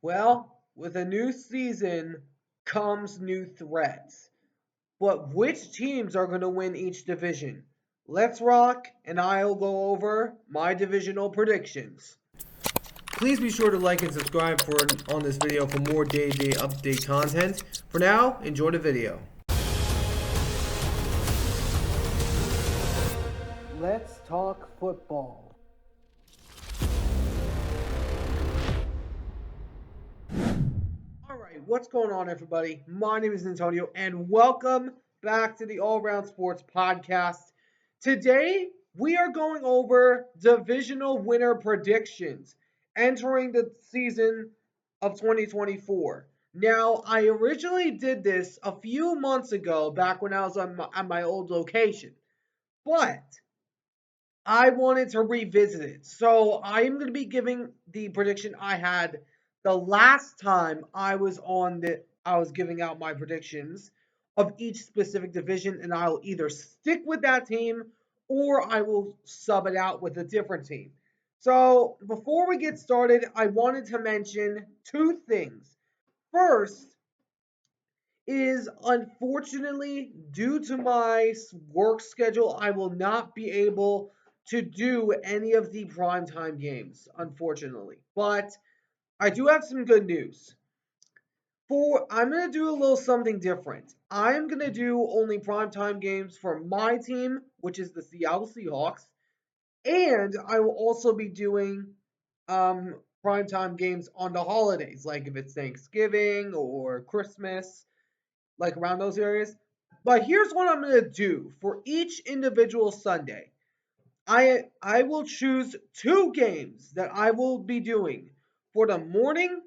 Well, with a new season comes new threats. But which teams are going to win each division? Let's rock, and I'll go over my divisional predictions. Please be sure to like and subscribe on this video for more day-to-day update content. For now, enjoy the video. Let's talk football. All right, what's going on, everybody? My name is Antonio, and welcome back to the All Round Sports Podcast. Today, we are going over divisional winner predictions entering the season of 2024. Now, I originally did this a few months ago, back when I was at my old location, but I wanted to revisit it. So I'm going to be giving the prediction I had the last time I was giving out my predictions of each specific division, and I'll either stick with that team or I will sub it out with a different team. So before we get started, I wanted to mention two things. First is, unfortunately, due to my work schedule, I will not be able to do any of the primetime games, unfortunately. But I do have some good news. I'm going to do a little something different. I'm going to do only primetime games for my team, which is the Seattle Seahawks, and I will also be doing um, primetime games on the holidays, like if it's Thanksgiving or Christmas, like around those areas. But here's what I'm going to do for each individual Sunday. I will choose two games that I will be doing for the morning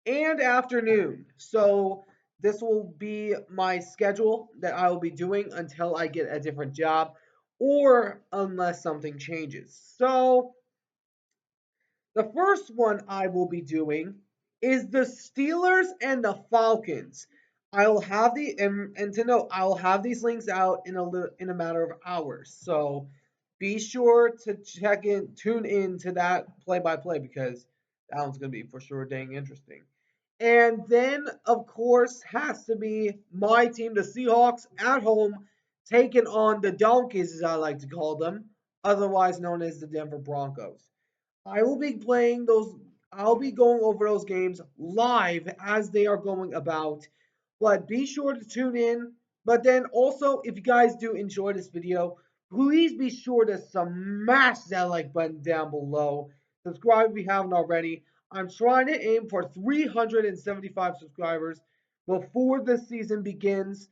and afternoon. So this will be my schedule that I will be doing until I get a different job or unless something changes. So the first one I will be doing is the Steelers and the Falcons. I'll have and to note, I'll have these links out in a matter of hours. So be sure to tune in to that play by play because that one's gonna be for sure dang interesting. And then, of course, has to be my team, the Seahawks, at home, taking on the Donkeys, as I like to call them, otherwise known as the Denver Broncos. I will be playing those. I'll be going over those games live as they are going about. But be sure to tune in. But then also, if you guys do enjoy this video, please be sure to smash that like button down below. Subscribe if you haven't already. I'm trying to aim for 375 subscribers before the season begins.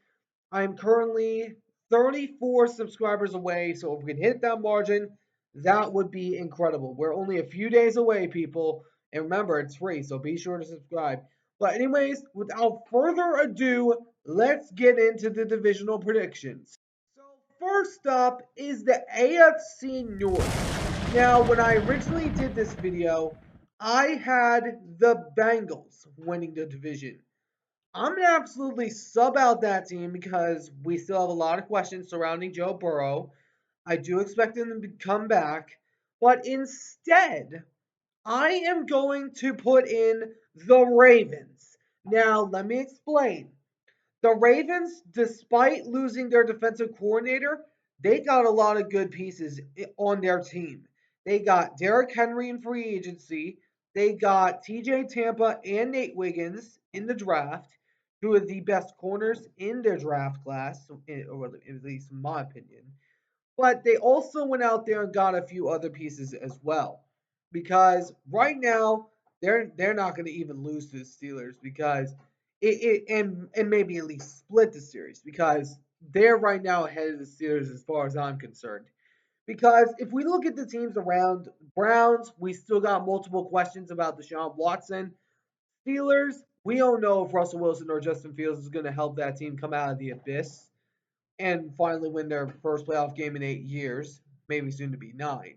I'm currently 34 subscribers away, so if we can hit that margin, that would be incredible. We're only a few days away, people, and remember, it's free, so be sure to subscribe. But anyways, without further ado, let's get into the divisional predictions. So first up is the AFC North. Now, when I originally did this video, I had the Bengals winning the division. I'm gonna absolutely sub out that team because we still have a lot of questions surrounding Joe Burrow. I do expect him to come back, but instead, I am going to put in the Ravens. Now, let me explain. The Ravens, despite losing their defensive coordinator, they got a lot of good pieces on their team. They got Derrick Henry in free agency. They got TJ Tampa and Nate Wiggins in the draft, two of the best corners in their draft class, or at least in my opinion. But they also went out there and got a few other pieces as well. Because right now, they're not going to even lose to the Steelers because and maybe at least split the series because they're right now ahead of the Steelers as far as I'm concerned. Because if we look at the teams around Browns, we still got multiple questions about Deshaun Watson. Steelers, we don't know if Russell Wilson or Justin Fields is going to help that team come out of the abyss and finally win their first playoff game in 8 years, maybe soon to be 9.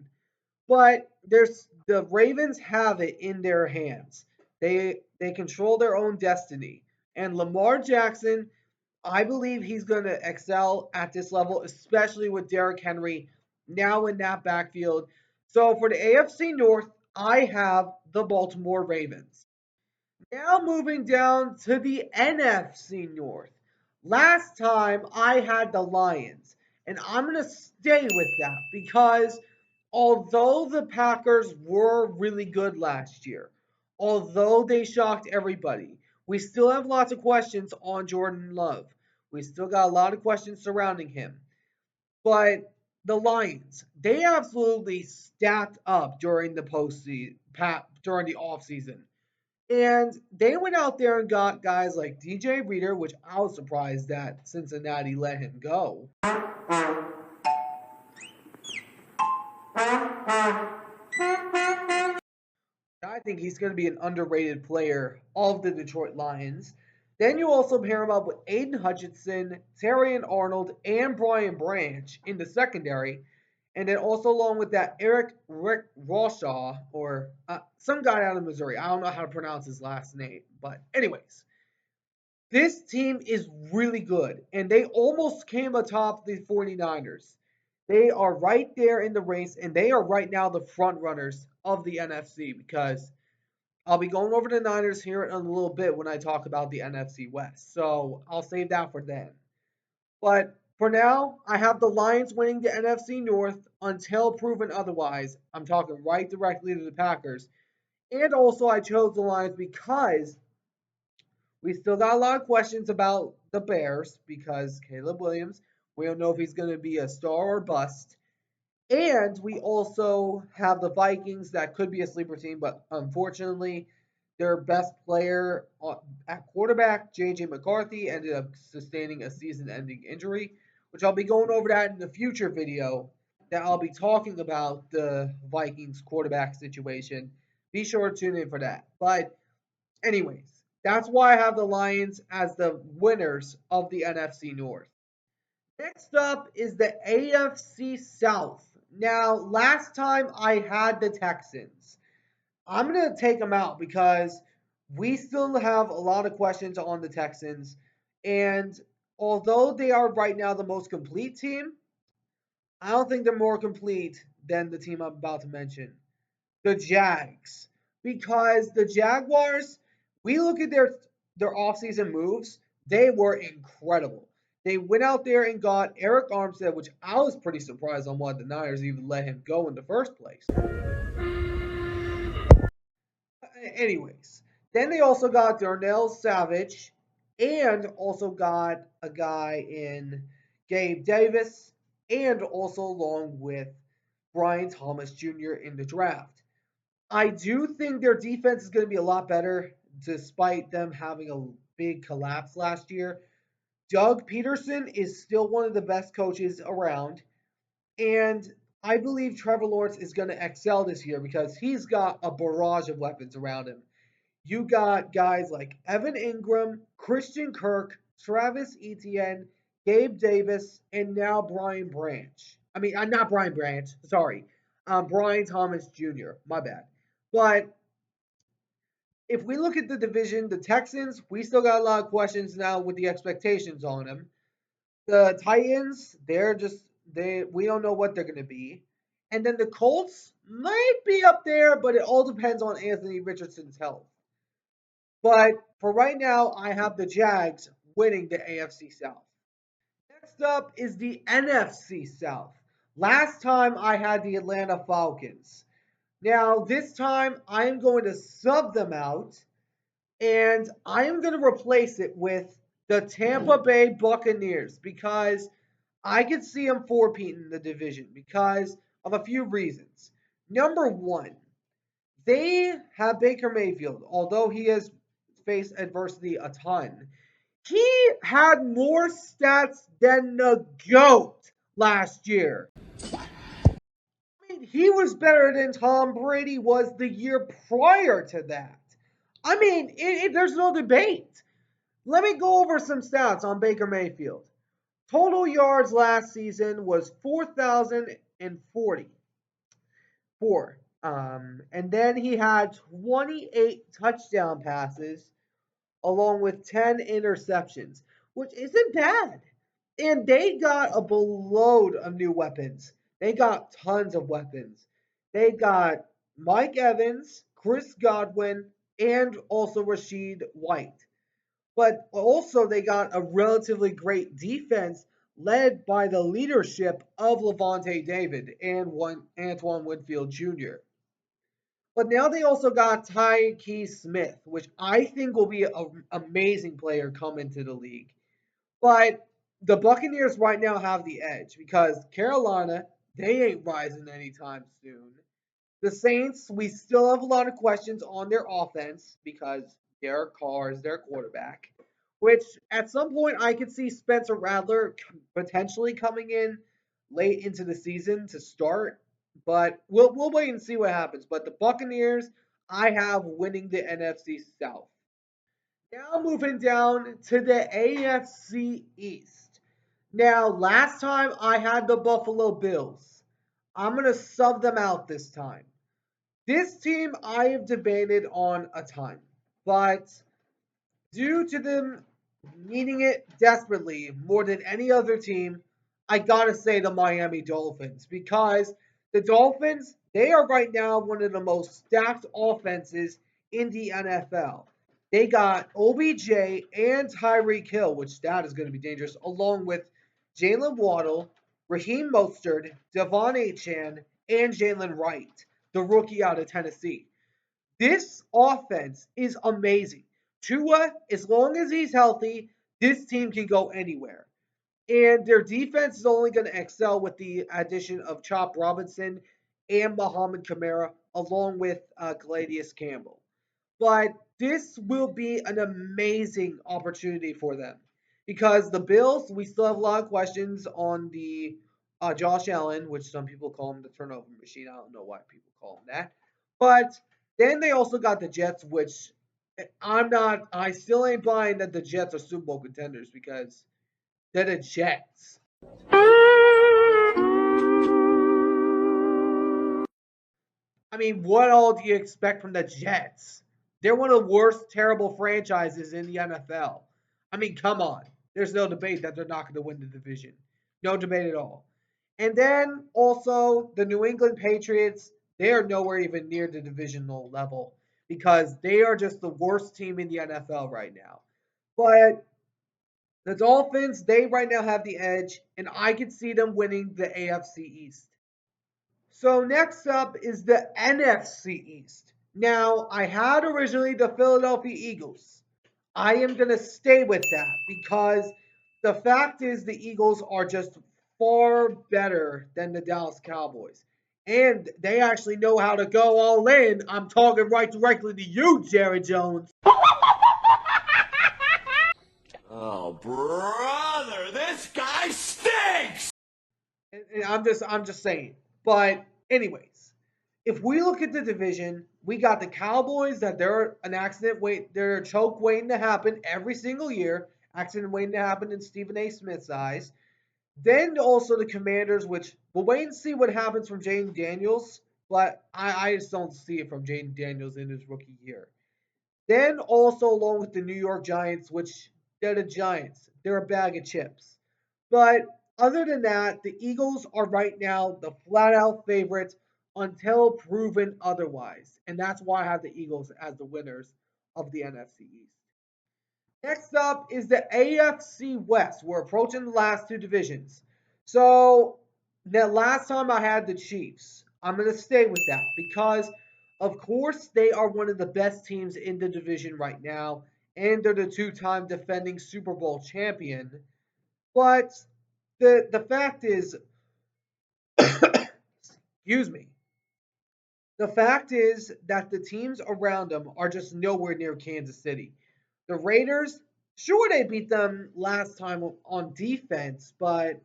But there's the Ravens have it in their hands. They control their own destiny. And Lamar Jackson, I believe he's going to excel at this level, especially with Derrick Henry now in that backfield. So for the AFC North, I have the Baltimore Ravens. Now moving down to the NFC North. Last time I had the Lions, and I'm going to stay with that because although the Packers were really good last year, although they shocked everybody, we still have lots of questions on Jordan Love. We still got a lot of questions surrounding him. But the Lions, they absolutely stacked up during the postseason, during the offseason. And they went out there and got guys like DJ Reader, which I was surprised that Cincinnati let him go. I think he's going to be an underrated player of the Detroit Lions. Then you also pair him up with Aiden Hutchinson, Terrion Arnold, and Brian Branch in the secondary. And then also along with that, Rick Rawshaw, or some guy out of Missouri. I don't know how to pronounce his last name. But anyways, this team is really good. And they almost came atop the 49ers. They are right there in the race, and they are right now the front runners of the NFC because I'll be going over the Niners here in a little bit when I talk about the NFC West. So I'll save that for then. But for now, I have the Lions winning the NFC North until proven otherwise. I'm talking right directly to the Packers. And also, I chose the Lions because we still got a lot of questions about the Bears because Caleb Williams, we don't know if he's going to be a star or bust. And we also have the Vikings that could be a sleeper team, but unfortunately, their best player at quarterback, J.J. McCarthy, ended up sustaining a season-ending injury, which I'll be going over that in the future video that I'll be talking about the Vikings quarterback situation. Be sure to tune in for that. But anyways, that's why I have the Lions as the winners of the NFC North. Next up is the AFC South. Now, last time I had the Texans. I'm going to take them out because we still have a lot of questions on the Texans. And although they are right now the most complete team, I don't think they're more complete than the team I'm about to mention, the Jags. Because the Jaguars, we look at their offseason moves, they were incredible. They went out there and got Eric Armstead, which I was pretty surprised on why the Niners even let him go in the first place. Anyways, then they also got Darnell Savage and also got a guy in Gabe Davis and also along with Brian Thomas Jr. in the draft. I do think their defense is going to be a lot better despite them having a big collapse last year. Doug Peterson is still one of the best coaches around. And I believe Trevor Lawrence is going to excel this year because he's got a barrage of weapons around him. You got guys like Evan Ingram, Christian Kirk, Travis Etienne, Gabe Davis, and now Brian Branch. I mean, not Brian Branch, sorry. Brian Thomas Jr., my bad. But if we look at the division, the Texans, we still got a lot of questions now with the expectations on them. The Titans, we don't know what they're gonna be. And then the Colts might be up there, but it all depends on Anthony Richardson's health. But for right now, I have the Jags winning the AFC South. Next up is the NFC South. Last time I had the Atlanta Falcons. Now, this time I am going to sub them out and I am going to replace it with the Tampa Bay Buccaneers because I could see them four-peating the division because of a few reasons. Number one, they have Baker Mayfield, although he has faced adversity a ton. He had more stats than the GOAT last year. I mean, he was better than Tom Brady was the year prior to that. I mean, there's no debate. Let me go over some stats on Baker Mayfield. Total yards last season was 4,040. And then he had 28 touchdown passes along with 10 interceptions, which isn't bad. And they got a boatload of new weapons. They got tons of weapons. They got Mike Evans, Chris Godwin, and also Rashid White. But also they got a relatively great defense led by the leadership of Levante David and Antoine Winfield Jr. But now they also got Tyke Smith, which I think will be an amazing player come into the league. But the Buccaneers right now have the edge because Carolina, they ain't rising anytime soon. The Saints, we still have a lot of questions on their offense because Derek Carr is their quarterback, which at some point I could see Spencer Rattler potentially coming in late into the season to start, but we'll wait and see what happens. But the Buccaneers, I have winning the NFC South. Now moving down to the AFC East. Now, last time I had the Buffalo Bills. I'm going to sub them out this time. This team I have debated on a ton, but due to them needing it desperately more than any other team, I gotta say the Miami Dolphins because the Dolphins, they are right now one of the most stacked offenses in the NFL. They got OBJ and Tyreek Hill, which that is going to be dangerous, along with Jalen Waddle, Raheem Mostert, Devon Achane, and Jalen Wright, the rookie out of Tennessee. This offense is amazing. Tua, as long as he's healthy, this team can go anywhere. And their defense is only going to excel with the addition of Chop Robinson and Muhammad Kamara, along with Calais Campbell. But this will be an amazing opportunity for them because the Bills, we still have a lot of questions on the Josh Allen, which some people call him the turnover machine. I don't know why people call him that. But then they also got the Jets, which I still ain't buying that the Jets are Super Bowl contenders because they're the Jets. I mean, what all do you expect from the Jets? They're one of the worst, terrible franchises in the NFL. I mean, come on. There's no debate that they're not going to win the division. No debate at all. And then also the New England Patriots, they are nowhere even near the divisional level because they are just the worst team in the NFL right now. But the Dolphins, they right now have the edge, and I could see them winning the AFC East. So next up is the NFC East. Now, I had originally the Philadelphia Eagles. I am going to stay with that because the fact is the Eagles are just far better than the Dallas Cowboys. And they actually know how to go all in. I'm talking right directly to you, Jerry Jones. Oh, brother, this guy stinks! And I'm just saying. But anyways, if we look at the division, we got the Cowboys that they're a choke waiting to happen every single year. Accident waiting to happen in Stephen A. Smith's eyes. Then also the Commanders, which we'll wait and see what happens from Jaden Daniels, but I just don't see it from Jaden Daniels in his rookie year. Then also along with the New York Giants, which they're the Giants. They're a bag of chips. But other than that, the Eagles are right now the flat out favorites until proven otherwise. And that's why I have the Eagles as the winners of the NFC East. Next up is the AFC West. We're approaching the last two divisions. So, the last time I had the Chiefs. I'm going to stay with that because, of course, they are one of the best teams in the division right now, and they're the two-time defending Super Bowl champion. But the fact is, excuse me, the fact is that the teams around them are just nowhere near Kansas City. The Raiders, sure they beat them last time on defense, but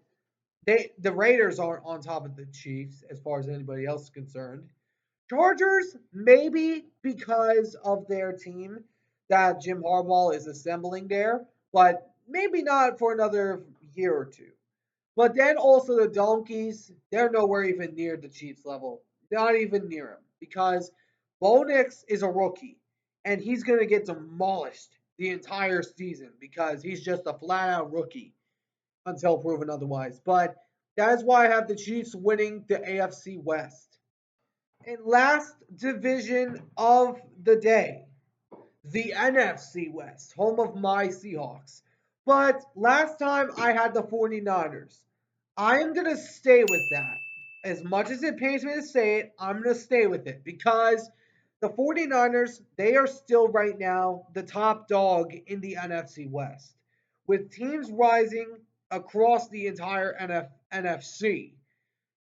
the Raiders aren't on top of the Chiefs as far as anybody else is concerned. Chargers, maybe because of their team that Jim Harbaugh is assembling there, but maybe not for another year or two. But then also the Donkeys, they're nowhere even near the Chiefs level. Not even near him. Because Bo Nix is a rookie. And he's going to get demolished the entire season because he's just a flat out rookie until proven otherwise. But that is why I have the Chiefs winning the AFC West. And last division of the day. the NFC West, home of my Seahawks. But last time I had the 49ers. I am going to stay with that. As much as it pains me to say it, I'm going to stay with it because the 49ers, they are still right now the top dog in the NFC West. With teams rising across the entire NFC,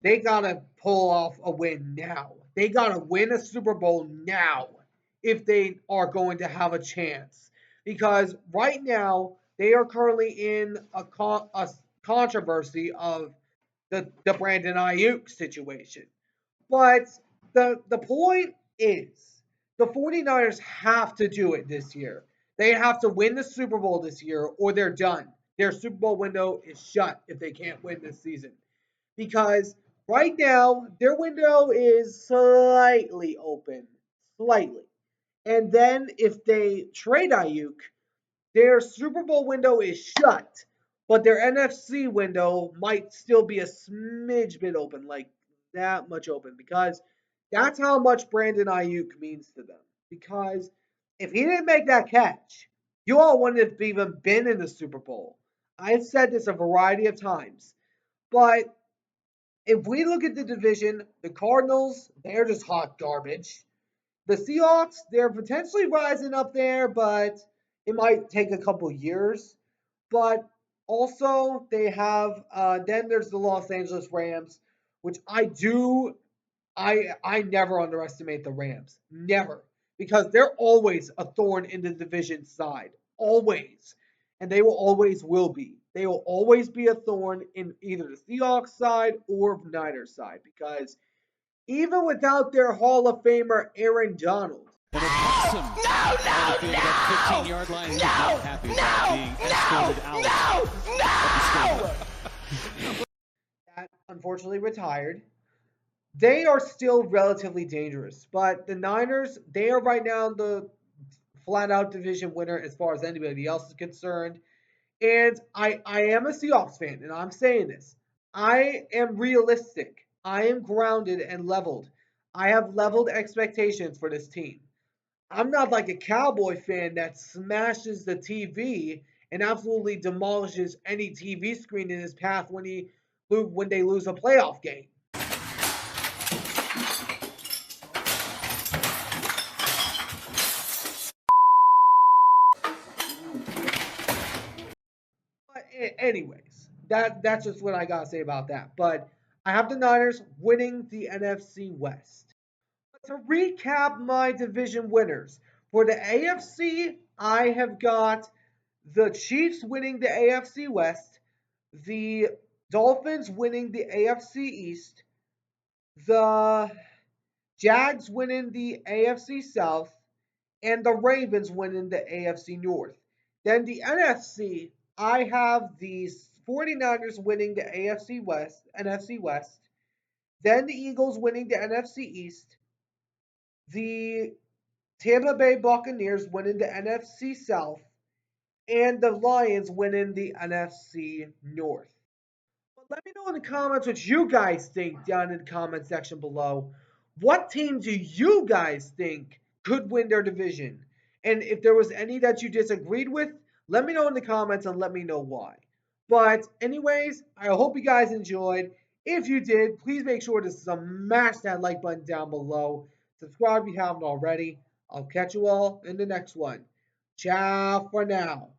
they got to pull off a win now. They got to win a Super Bowl now if they are going to have a chance. Because right now, they are currently in a controversy of the Brandon Ayuk situation. But the point is, the 49ers have to do it this year. They have to win the Super Bowl this year or they're done. Their Super Bowl window is shut if they can't win this season. Because right now, their window is slightly open. Slightly. And then if they trade Ayuk, their Super Bowl window is shut, but their NFC window might still be a smidge bit open, like that much open, because that's how much Brandon Ayuk means to them. Because if he didn't make that catch, you all wouldn't have even been in the Super Bowl. I've said this a variety of times, but if we look at the division, the Cardinals, they're just hot garbage. The Seahawks, they're potentially rising up there, but it might take a couple years. But also, they have then there's the Los Angeles Rams, which I never underestimate the Rams, never, because they're always a thorn in the division side, always, and they will be. They will always be a thorn in either the Seahawks side or Niners side because even without their Hall of Famer Aaron Donald. And it's awesome. No, that 15-yard line. He's not happy about being escorted out of the stadium. That unfortunately retired. They are still relatively dangerous, but the Niners, they are right now the flat out division winner as far as anybody else is concerned. And I am a Seahawks fan, and I'm saying this. I am realistic. I am grounded and leveled. I have leveled expectations for this team. I'm not like a Cowboy fan that smashes the TV and absolutely demolishes any TV screen in his path when they lose a playoff game. But anyways, that's just what I gotta say about that. But I have the Niners winning the NFC West. But to recap my division winners for the AFC, I have got the Chiefs winning the AFC West, the Dolphins winning the AFC East, the Jags winning the AFC South, and the Ravens winning the AFC North. Then the NFC, I have the 49ers winning the NFC West, then the Eagles winning the NFC East, the Tampa Bay Buccaneers winning the NFC South, and the Lions winning the NFC North. But let me know in the comments what you guys think down in the comment section below. What team do you guys think could win their division? And if there was any that you disagreed with, let me know in the comments and let me know why. But anyways, I hope you guys enjoyed. If you did, please make sure to smash that like button down below. Subscribe if you haven't already. I'll catch you all in the next one. Ciao for now.